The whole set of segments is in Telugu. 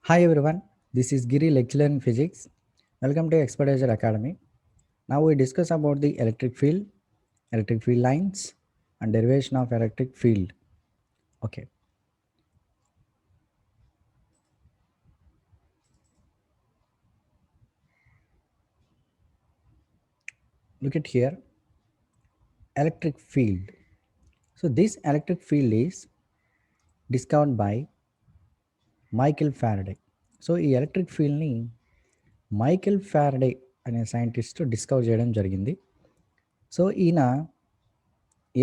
Hi everyone, this is Giri, lecturer in physics. Welcome to Expertizer Academy. Now we discuss about the electric field lines, and derivation of electric field. Okay, look at here, electric field. So this electric field is discovered by Michael Faraday. So ఈ ఎలక్ట్రిక్ ఫీల్డ్ని మైకెల్ ఫ్యారడే అనే సైంటిస్ట్ డిస్కవర్ చేయడం జరిగింది. సో ఈయన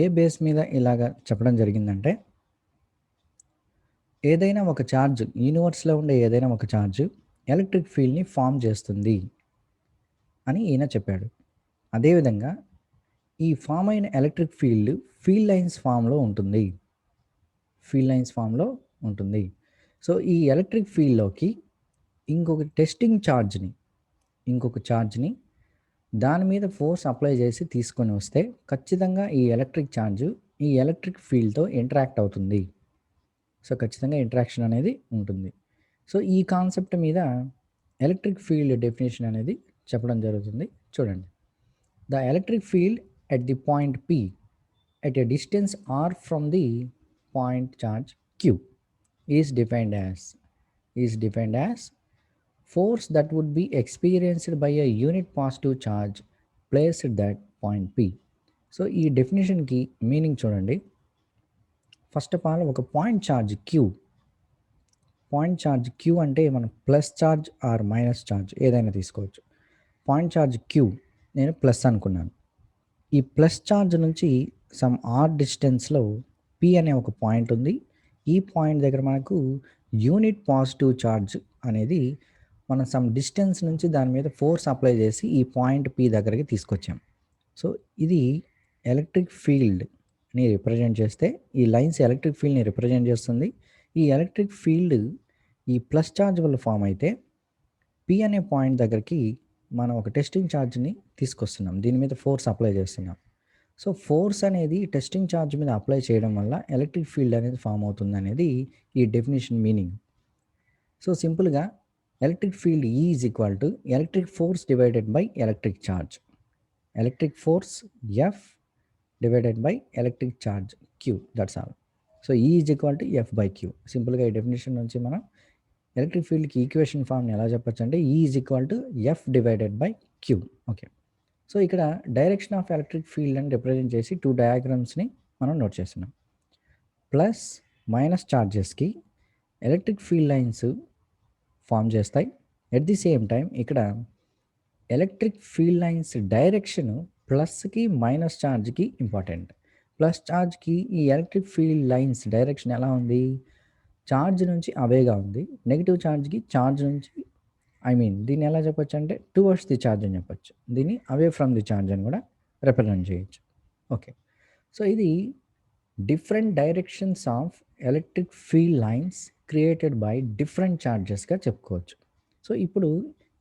ఏ బేస్ మీద ఇలాగ చెప్పడం జరిగిందంటే, ఏదైనా ఒక ఛార్జ్ యూనివర్స్లో ఉండే ఏదైనా ఒక ఛార్జ్ ఎలక్ట్రిక్ ఫీల్డ్ని ఫామ్ చేస్తుంది అని ఈయన చెప్పాడు. అదేవిధంగా ఈ ఫామ్ అయిన ఎలక్ట్రిక్ ఫీల్డ్ లైన్స్ ఫామ్లో ఉంటుంది. సో ఈ ఎలక్ట్రిక్ ఫీల్డ్లోకి ఇంకొక ఛార్జ్ని దాని మీద ఫోర్స్ అప్లై చేసి తీసుకొని వస్తే ఖచ్చితంగా ఈ ఎలక్ట్రిక్ ఛార్జ్ ఈ ఎలక్ట్రిక్ ఫీల్డ్తో ఇంటరాక్ట్ అవుతుంది. సో ఖచ్చితంగా ఇంటరాక్షన్ అనేది ఉంటుంది. సో ఈ కాన్సెప్ట్ మీద ఎలక్ట్రిక్ ఫీల్డ్ డెఫినేషన్ అనేది చెప్పడం జరుగుతుంది. చూడండి, the electric field at the point P at a distance r from the point charge q is defined as force that would be experienced by a unit positive charge placed at that point P. So ఈ డెఫినేషన్కి మీనింగ్ చూడండి. ఫస్ట్ ఆఫ్ ఆల్, ఒక పాయింట్ ఛార్జ్ క్యూ అంటే మనం plus charge or minus charge ఏదైనా తీసుకోవచ్చు. పాయింట్ ఛార్జ్ క్యూ నేను ప్లస్ అనుకున్నాను. ఈ ప్లస్ ఛార్జ్ నుంచి సమ్ ఆర్ డిస్టెన్స్లో పి అనే ఒక పాయింట్ ఉంది. ఈ పాయింట్ దగ్గర మనకు యూనిట్ పాజిటివ్ ఛార్జ్ అనేది మనం సమ్ డిస్టెన్స్ నుంచి దాని మీద ఫోర్స్ అప్లై చేసి ఈ పాయింట్ పి దగ్గరికి తీసుకొచ్చాం. సో ఇది ఎలక్ట్రిక్ ఫీల్డ్ని రిప్రజెంట్ చేస్తే, ఈ లైన్స్ ఎలక్ట్రిక్ ఫీల్డ్ని రిప్రజెంట్ చేస్తుంది. ఈ ఎలక్ట్రిక్ ఫీల్డ్ ఈ ప్లస్ ఛార్జ్ వల్ల ఫామ్ అయితే పి అనే పాయింట్ దగ్గరికి మనం ఒక టెస్టింగ్ ఛార్జ్ని తీసుకొస్తున్నాం, దీని మీద ఫోర్స్ అప్లై చేస్తున్నాం. సో ఫోర్స్ అనేది టెస్టింగ్ ఛార్జ్ మీద అప్లై చేయడం వల్ల ఎలక్ట్రిక్ ఫీల్డ్ అనేది ఫామ్ అవుతుంది అనేది ఈ డెఫినేషన్ మీనింగ్. సో సింపుల్గా electric field E is equal to electric force divided by electric charge. Electric force F divided by electric charge Q, that's all. So E is equal to F/Q. సింపుల్గా ఈ డెఫినేషన్ నుంచి మనం ఎలక్ట్రిక్ ఫీల్డ్కి ఈక్వేషన్ ఫామ్ని ఎలా చెప్పొచ్చు అంటే E is equal to F divided by Q. Okay, so ఇక్కడ డైరెక్షన్ ఆఫ్ ఎలక్ట్రిక్ ఫీల్డ్ అని రిప్రజెంట్ చేసి 2 డయాగ్రామ్స్ని మనం నోట్ చేస్తున్నాం. ప్లస్ మైనస్ ఛార్జెస్కి ఎలక్ట్రిక్ ఫీల్డ్ లైన్స్ ఫామ్ చేస్తాయి. ఎట్ ది సేమ్ టైం ఇక్కడ ఎలక్ట్రిక్ ఫీల్డ్ లైన్స్ డైరెక్షన్ ప్లస్కి మైనస్ ఛార్జ్కి ఇంపార్టెంట్. ప్లస్ ఛార్జ్కి ఈ ఎలక్ట్రిక్ ఫీల్డ్ లైన్స్ డైరెక్షన్ ఎలా ఉంది, ఛార్జ్ నుంచి అవేగా ఉంది. నెగిటివ్ ఛార్జ్కి ఛార్జ్ నుంచి దీన్ని ఎలా చెప్పొచ్చు అంటే టువర్డ్స్ ది ఛార్జ్ అని చెప్పొచ్చు. దీన్ని అవే ఫ్రమ్ ది ఛార్జ్ అని కూడా రిప్రజెంట్ చేయొచ్చు. ఓకే, సో ఇది different directions of electric field lines created by different ఛార్జెస్గా చెప్పుకోవచ్చు. సో ఇప్పుడు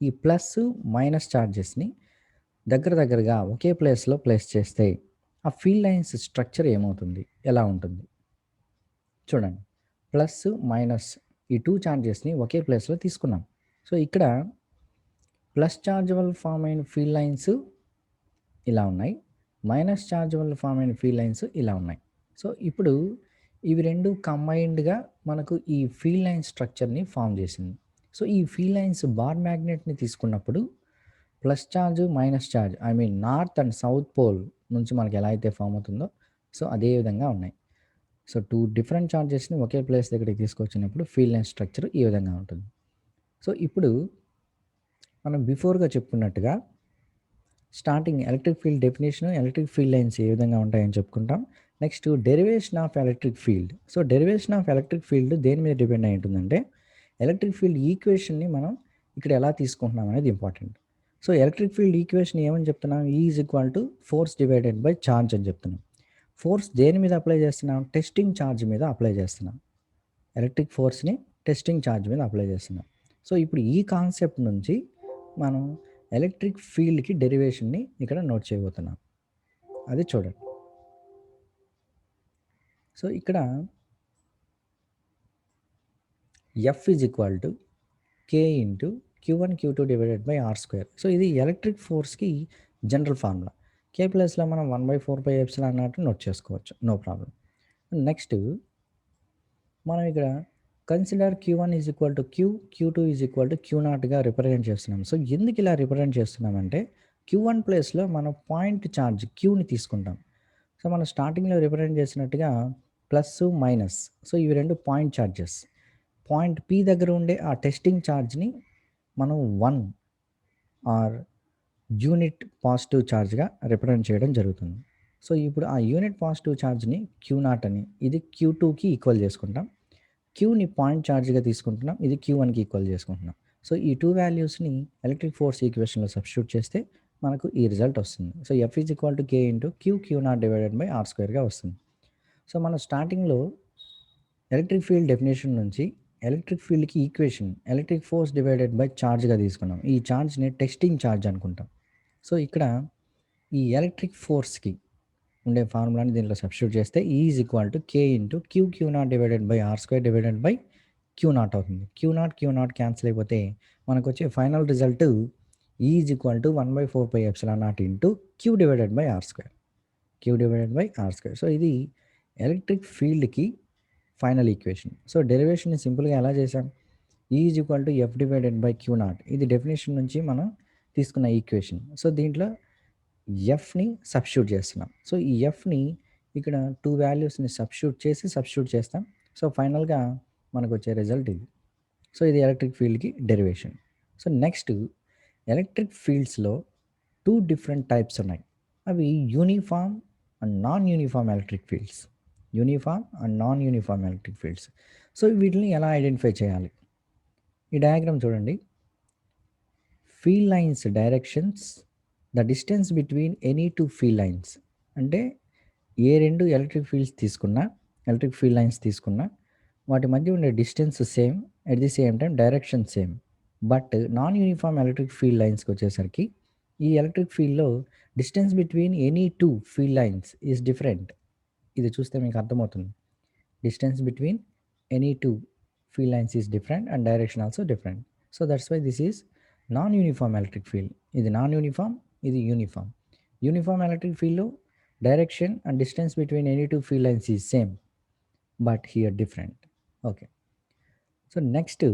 ఈ ప్లస్ మైనస్ ఛార్జెస్ని దగ్గరగా ఒకే ప్లేస్లో ప్లేస్ చేస్తే ఆ ఫీల్డ్ లైన్స్ స్ట్రక్చర్ ఏమవుతుంది, ఎలా ఉంటుంది చూడండి. ప్లస్ మైనస్ ఈ 2 ఛార్జెస్ని ఒకే ప్లేస్లో తీసుకున్నాం. సో ఇక్కడ ప్లస్ ఛార్జ్ వల్ల ఫామ్ అయిన ఫీల్డ్ లైన్స్ ఇలా ఉన్నాయి, మైనస్ ఛార్జ్ వల్ల ఫామ్ అయిన ఫీల్డ్ లైన్స్ ఇలా ఉన్నాయి. సో ఇప్పుడు ఇవి రెండు కంబైన్డ్గా మనకు ఈ ఫీల్డ్ లైన్ స్ట్రక్చర్ని ఫామ్ చేసింది. సో ఈ ఫీల్డ్ లైన్స్ బార్ మ్యాగ్నెట్ని తీసుకున్నప్పుడు plus charge minus charge north and south pole నుంచి మనకి ఎలా అయితే ఫామ్ అవుతుందో సో అదే విధంగా ఉన్నాయి. సో 2 డిఫరెంట్ ఛార్జెస్ని ఒకే ప్లేస్ దగ్గరికి తీసుకొచ్చినప్పుడు ఫీల్డ్ లైన్ స్ట్రక్చర్ ఈ విధంగా ఉంటుంది. సో ఇప్పుడు మనం బిఫోర్గా చెప్పుకున్నట్టుగా starting electric field definition, electric field lines ఏ విధంగా ఉంటాయని చెప్పుకుంటాం. Next derivation of electric field. So derivation of electric field దేని మీద డిపెండ్ అయి ఉంటుందంటే ఎలక్ట్రిక్ ఫీల్డ్ ఈక్వేషన్ని మనం ఇక్కడ ఎలా తీసుకుంటున్నాం అనేది important. So electric field equation ఏమని చెప్తున్నాం, E is equal to force divided by charge అని చెప్తున్నాం. ఫోర్స్ దేని మీద అప్లై చేస్తున్నాం, టెస్టింగ్ ఛార్జ్ మీద అప్లై చేస్తున్నాం. ఎలక్ట్రిక్ ఫోర్స్ని టెస్టింగ్ ఛార్జ్ మీద అప్లై చేస్తున్నాం. సో ఇప్పుడు ఈ కాన్సెప్ట్ నుంచి మనం ఎలక్ట్రిక్ ఫీల్డ్కి డెరివేషన్ని ఇక్కడ నోట్ చేయబోతున్నాం, అది చూడండి. సో ఇక్కడ F is equal to K into Q1 Q2 divided by are square. So ఇది ఎలక్ట్రిక్ ఫోర్స్కి జనరల్ ఫార్ములా. కే ప్లస్లో మనం 1/4πε అన్నట్టు నోట్ చేసుకోవచ్చు, నో ప్రాబ్లం. నెక్స్ట్ మనం ఇక్కడ consider Q1 is equal to Q, Q2 is equal to Q0గా రిప్రజెంట్ చేస్తున్నాం. సో ఎందుకు ఇలా రిప్రజెంట్ చేస్తున్నామంటే Q1 ప్లేస్లో మనం పాయింట్ ఛార్జ్ Qని తీసుకుంటాం. సో మనం స్టార్టింగ్లో రిప్రజెంట్ చేసినట్టుగా ప్లస్ మైనస్, సో ఇవి రెండు పాయింట్ ఛార్జెస్. పాయింట్ P దగ్గర ఉండే ఆ టెస్టింగ్ ఛార్జ్ని మనం 1 ఆర్ యూనిట్ పాజిటివ్ ఛార్జ్గా రిప్రజెంట్ చేయడం జరుగుతుంది. సో ఇప్పుడు ఆ యూనిట్ పాజిటివ్ ఛార్జ్ని Q0 అని, ఇది Q2కి ఈక్వల్ చేసుకుంటాం. క్యూని పాయింట్ ఛార్జ్గా తీసుకుంటున్నాం, ఇది Q1కి ఈక్వల్ చేసుకుంటున్నాం. సో ఈ టూ వాల్యూస్ని ఎలక్ట్రిక్ ఫోర్స్ ఈక్వేషన్లో సబ్స్టిట్యూట్ చేస్తే మనకు ఈ రిజల్ట్ వస్తుంది. So F is equal to K into Q0 divided by R స్క్వేర్గా వస్తుంది. సో మనం స్టార్టింగ్లో ఎలక్ట్రిక్ ఫీల్డ్ డెఫినేషన్ నుంచి ఎలక్ట్రిక్ ఫీల్డ్కి equation electric force divided by ఛార్జ్గా తీసుకున్నాం. ఈ ఛార్జ్ని టెస్టింగ్ ఛార్జ్ అనుకుంటాం. సో ఇక్కడ ఈ ఎలక్ట్రిక్ ఫోర్స్కి ఉండే ఫార్ములాని దీంట్లో సబ్స్టిట్యూట్ చేస్తే E is equal to K into Q0 divided by are square divided by Q0 అవుతుంది. Q0 క్యాన్సిల్ అయిపోతే మనకు వచ్చే final result E is equal to 1/4πε0 into Q divided by are square. Q divided by are square. So ఇది ఎలక్ట్రిక్ ఫీల్డ్కి ఫైనల్ ఈక్వేషన్. సో డెరివేషన్ని సింపుల్గా ఎలా చేసాం, E is equal to F divided by Q0, ఇది డెఫినేషన్ నుంచి మనం తీసుకున్న ఈక్వేషన్. సో దీంట్లో ఎఫ్ని సబ్స్టిట్యూట్ చేస్తున్నాం. సో ఈ ఎఫ్ని ఇక్కడ టూ వాల్యూస్ని సబ్స్టిట్యూట్ చేస్తాం. సో ఫైనల్గా మనకు వచ్చే రిజల్ట్ ఇది. సో ఇది ఎలక్ట్రిక్ ఫీల్డ్కి డెరివేషన్. సో నెక్స్ట్ ఎలక్ట్రిక్ ఫీల్డ్స్లో టూ డిఫరెంట్ టైప్స్ ఉన్నాయి. అవి uniform and non uniform electric fields. Uniform and non uniform electric fields. So వీటిని ఎలా ఐడెంటిఫై చేయాలి, ఈ డయాగ్రామ్ చూడండి. Field lines directions, the distance between any two field lines. అంటే ఏ రెండు ఎలక్ట్రిక్ ఫీల్డ్ లైన్స్ తీసుకున్నా వాటి మధ్య ఉండే distance same, at the same time direction same. But non uniform electric field లైన్స్కి వచ్చేసరికి ఈ ఎలక్ట్రిక్ ఫీల్డ్లో distance between any two field lines is different. ఇది చూస్తే మీకు అర్థమవుతుంది. Distance between any two field lines is different and direction also different. So that's why this is non uniform electric field. ఇది నాన్ యూనిఫామ్, ఇది యూనిఫామ్. యూనిఫామ్ ఎలక్ట్రిక్ ఫీల్డ్లో direction and distance between any two field lines is same, but here different. Okay, so next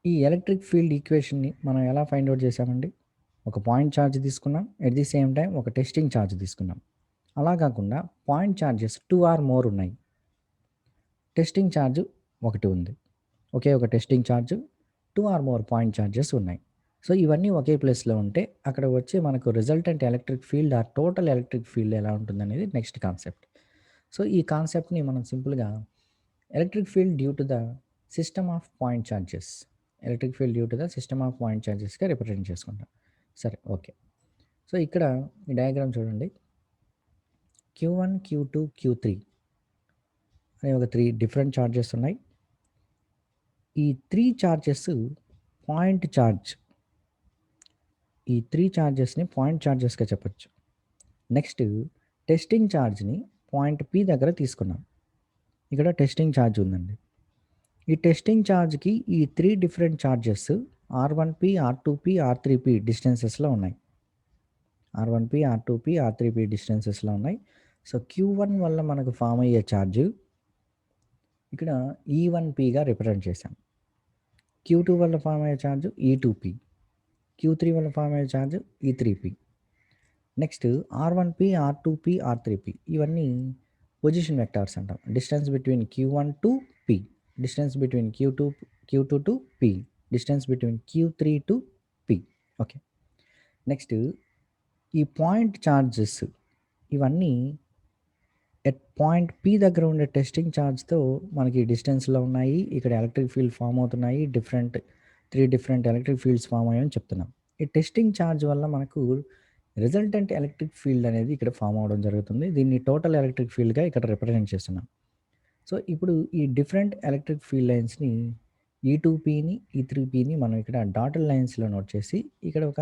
ఈ ఎలక్ట్రిక్ ఫీల్డ్ ఈక్వేషన్ని మనం ఎలా ఫైండ్ అవుట్ చేసామండి, ఒక పాయింట్ ఛార్జ్ తీసుకున్నాం, ఎట్ ది సేమ్ టైం ఒక టెస్టింగ్ ఛార్జ్ తీసుకున్నాం. అలా కాకుండా పాయింట్ ఛార్జెస్ 2 ఆర్ మోర్ ఉన్నాయి, టెస్టింగ్ ఛార్జ్ ఒకటి ఉంది, ఒకే ఒక testing charge, 2 or more point charges ఉన్నాయి. సో ఇవన్నీ ఒకే ప్లేస్లో ఉంటే అక్కడ వచ్చే మనకు రిజల్టెంట్ ఎలక్ట్రిక్ ఫీల్డ్ ఆ టోటల్ ఎలక్ట్రిక్ ఫీల్డ్ ఎలా ఉంటుందనేది నెక్స్ట్ కాన్సెప్ట్. సో ఈ కాన్సెప్ట్ని మనం సింపుల్గా electric field due to the system of point ఛార్జెస్గా రిప్రజెంట్ చేసుకుంటాం. సరే, ఓకే. సో ఇక్కడ ఈ డయాగ్రామ్ చూడండి. Q1, Q2, Q3 అనే ఒక 3 డిఫరెంట్ ఛార్జెస్ ఉన్నాయి. ఈ 3 ఛార్జెస్ పాయింట్ ఛార్జ్, ఈ 3 ఛార్జెస్ని పాయింట్ ఛార్జెస్గా చెప్పచ్చు. నెక్స్ట్ టెస్టింగ్ ఛార్జ్ని పాయింట్ P దగ్గర తీసుకున్నాం. ఇక్కడ టెస్టింగ్ ఛార్జ్ ఉందండి. ఈ టెస్టింగ్ ఛార్జ్కి ఈ 3 different charges R1P, R2P, R3P డిస్టెన్సెస్లో ఉన్నాయి. R1P, R2P, R3P డిస్టెన్సెస్లో ఉన్నాయి. సో Q1 వల్ల మనకు ఫామ్ అయ్యే ఛార్జ్ ఇక్కడ E1Pగా రిప్రజెంట్ చేశాం. Q2 వల్ల ఫామ్ అయ్యే ఛార్జ్ E2P, Q3 వల్ల ఫామ్ అయ్యే charge E3P. Next R1P, R2P, R3P ఇవన్నీ పొజిషన్ వెక్టార్స్ అంటాం. Distance between Q1 to P, distance between Q2 to P, distance between Q3 to P. Okay, next ఈ పాయింట్ ఛార్జెస్ ఇవన్నీ ఎట్ పాయింట్ P దగ్గర ఉండే టెస్టింగ్ ఛార్జ్తో మనకి డిస్టెన్స్లో ఉన్నాయి. ఇక్కడ ఎలక్ట్రిక్ ఫీల్డ్ ఫామ్ అవుతున్నాయి, 3 డిఫరెంట్ ఎలక్ట్రిక్ ఫీల్డ్స్ ఫామ్ అయ్యాయని చెప్తున్నాం. ఈ టెస్టింగ్ ఛార్జ్ వల్ల మనకు రిజల్టెంట్ ఎలక్ట్రిక్ ఫీల్డ్ అనేది ఇక్కడ ఫామ్ అవడం జరుగుతుంది. దీన్ని టోటల్ ఎలక్ట్రిక్ ఫీల్డ్గా ఇక్కడ రిప్రజెంట్ చేస్తున్నాం. సో ఇప్పుడు ఈ డిఫరెంట్ ఎలక్ట్రిక్ ఫీల్డ్ లైన్స్ని E2Pని, E3Pని మనం ఇక్కడ డాటెడ్ లైన్స్లో నోట్ చేసి ఇక్కడ ఒక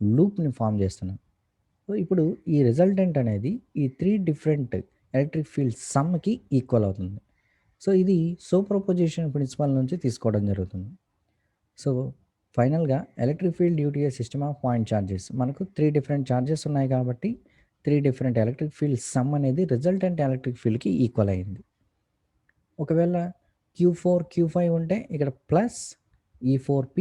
లూప్ని ఫామ్ చేస్తున్నాం. సో ఇప్పుడు ఈ రిజల్టెంట్ అనేది ఈ 3 డిఫరెంట్ ఎలక్ట్రిక్ ఫీల్డ్ సమ్కి ఈక్వల్ అవుతుంది. సో ఇది సూపర్పోజిషన్ ప్రిన్సిపల్ నుంచి తీసుకోవడం జరుగుతుంది. సో ఫైనల్గా electric field due to A system of point charges, మనకు 3 డిఫరెంట్ చార్జెస్ ఉన్నాయి కాబట్టి 3 డిఫరెంట్ ఎలక్ట్రిక్ ఫీల్డ్ సమ్ అనేది రిజల్టెంట్ ఎలక్ట్రిక్ ఫీల్డ్కి ఈక్వల్ అయింది. ఒకవేళ Q4 Q5 ఉంటే ఇక్కడ ప్లస్ E4P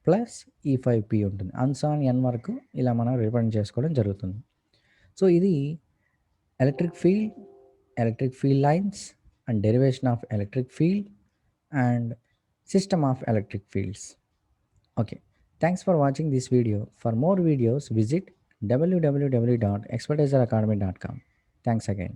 ప్లస్ E5P ఉంటుంది. అన్సాన్ ఎన్ వరకు ఇలా మనం రిప్రజెంట్ చేసుకోవడం జరుగుతుంది. సో ఇది electric field lines and derivation of electric field and system of electric fields. Okay, thanks for watching this video. For more videos visit www.expertiseracademy.com. Thanks again.